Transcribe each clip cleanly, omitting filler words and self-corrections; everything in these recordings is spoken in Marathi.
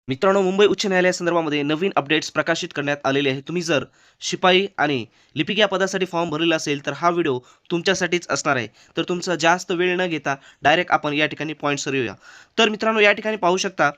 मित्रांनो, मुंबई उच्च न्यायालयासंदर्भामध्ये नवीन अपडेट्स प्रकाशित करण्यात आलेले आहे. तुम्ही जर शिपाई आणि लिपिक या पदासाठी फॉर्म भरलेला असेल, तर हा व्हिडिओ तुमच्यासाठीच असणार आहे. तर तुमचा जास्त वेळ न घेता डायरेक्ट आपण या ठिकाणी पॉईंट्सवर येऊया. तर मित्रांनो, या ठिकाणी पाहू शकता,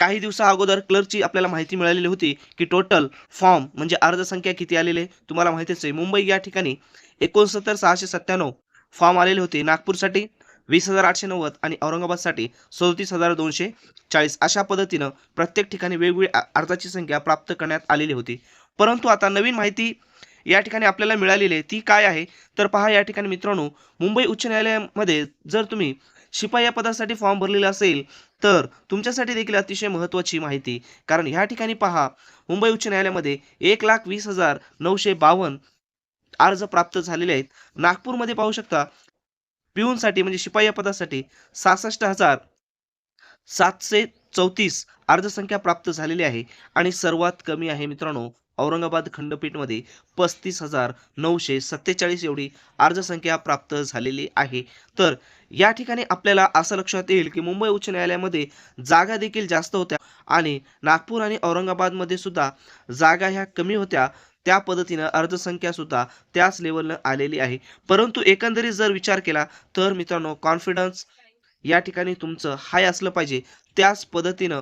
काही दिवसा अगोदर क्लर्कची आपल्याला माहिती मिळालेली होती, की टोटल फॉर्म म्हणजे अर्जसंख्या किती आलेली आहे. तुम्हाला माहितीच आहे, मुंबई या ठिकाणी 69,697 फॉर्म आलेले होते. नागपूरसाठी 20,890 आणि औरंगाबादसाठी 37,240 अशा पद्धतीनं प्रत्येक ठिकाणी वेगवेगळी अर्जाची संख्या प्राप्त करण्यात आलेली होती. परंतु आता नवीन माहिती या ठिकाणी आपल्याला मिळालेली आहे. ती काय आहे? तर पहा या ठिकाणी मित्रांनो, मुंबई उच्च न्यायालयामध्ये जर तुम्ही शिपाई या पदासाठी फॉर्म भरलेला असेल, तर तुमच्यासाठी देखील अतिशय महत्त्वाची माहिती. कारण ह्या ठिकाणी पहा, मुंबई उच्च न्यायालयामध्ये 1,20,952 अर्ज प्राप्त झालेले आहेत. नागपूरमध्ये पाहू शकता, पिऊनसाठी म्हणजे शिपाई या पदासाठी 66,734 अर्जसंख्या प्राप्त झालेली आहे आणि सर्वात कमी आहे मित्रांनो, औरंगाबाद खंडपीठमध्ये 35,947 एवढी अर्जसंख्या प्राप्त झालेली आहे. तर या ठिकाणी आपल्याला असं लक्षात येईल, की मुंबई उच्च न्यायालयामध्ये जागा देखील जास्त होत्या आणि नागपूर आणि औरंगाबादमध्ये सुद्धा जागा ह्या कमी होत्या. त्या पद्धतीनं अर्जसंख्या सुद्धा त्याच लेव्हलनं आलेली आहे. परंतु एकंदरीत जर विचार केला, तर मित्रांनो कॉन्फिडन्स या ठिकाणी तुमचं हाय असलं पाहिजे. त्याच पद्धतीनं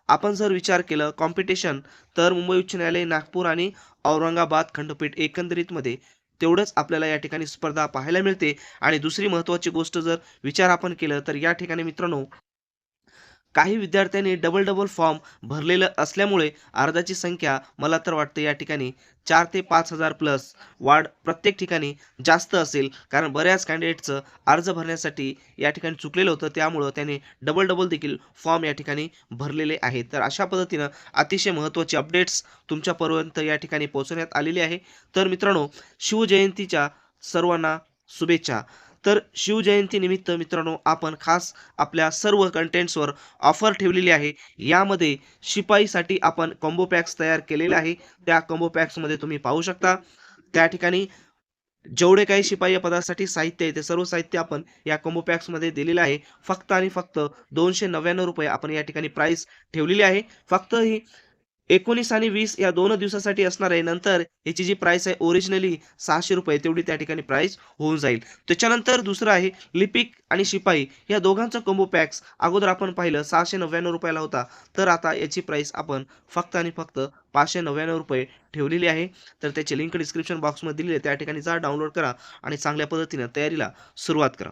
आपण जर विचार केलं कॉम्पिटिशन, तर मुंबई उच्च न्यायालय, नागपूर आणि औरंगाबाद खंडपीठ एकंदरीतमध्ये तेवढंच आपल्याला या ठिकाणी स्पर्धा पाहायला मिळते. आणि दुसरी महत्त्वाची गोष्ट जर विचार आपण केलं, तर या ठिकाणी मित्रांनो, काही विद्यार्थ्यांनी डबल फॉर्म भरलेलं असल्यामुळे अर्जाची संख्या मला तर वाटतं या ठिकाणी 4 ते 5,000 प्लस वाढ प्रत्येक ठिकाणी जास्त असेल. कारण बऱ्याच कॅन्डिडेटचं अर्ज भरण्यासाठी या ठिकाणी चुकलेलं होतं. त्यामुळं त्याने डबल देखील फॉर्म या ठिकाणी भरलेले आहेत. तर अशा पद्धतीनं अतिशय महत्त्वाची अपडेट्स तुमच्यापर्यंत या ठिकाणी पोहोचवण्यात आलेली आहे. तर मित्रांनो, शिवजयंतीच्या सर्वांना शुभेच्छा. तर शिवजयंतीनिमित्त मित्रांनो, आपण खास आपल्या सर्व कंटेंट्सवर ऑफर ठेवलेली आहे. यामध्ये शिपाईसाठी आपण कॉम्बो पॅक्स तयार केलेले आहे. त्या कॉम्बो पॅक्समध्ये तुम्ही पाहू शकता. त्या ठिकाणी जेवढे काही शिपाई या पदासाठी साहित्य आहे, ते सर्व साहित्य आपण या कॉम्बो पॅक्समध्ये दिलेलं आहे. फक्त आणि फक्त ₹299 आपण या ठिकाणी प्राईस ठेवलेली आहे. फक्त ही 19 आणि 20 या 2 दिवसासाठी असणार आहे. नंतर याची जी प्राईस आहे ओरिजिनली ₹600 तेवढी त्या ठिकाणी प्राईस होऊन जाईल. त्याच्यानंतर दुसरं आहे लिपिक आणि शिपाई या दोघांचा कॉम्बो पॅक्स. अगोदर आपण पाहिलं ₹699 ला होता. तर आता याची प्राईस आपण फक्त आणि फक्त ₹599 ठेवलेली आहे. तर त्याची लिंक डिस्क्रिप्शन बॉक्समध्ये दिलेली आहे. त्या ठिकाणी जा, डाउनलोड करा आणि चांगल्या पद्धतीने तयारीला सुरुवात करा.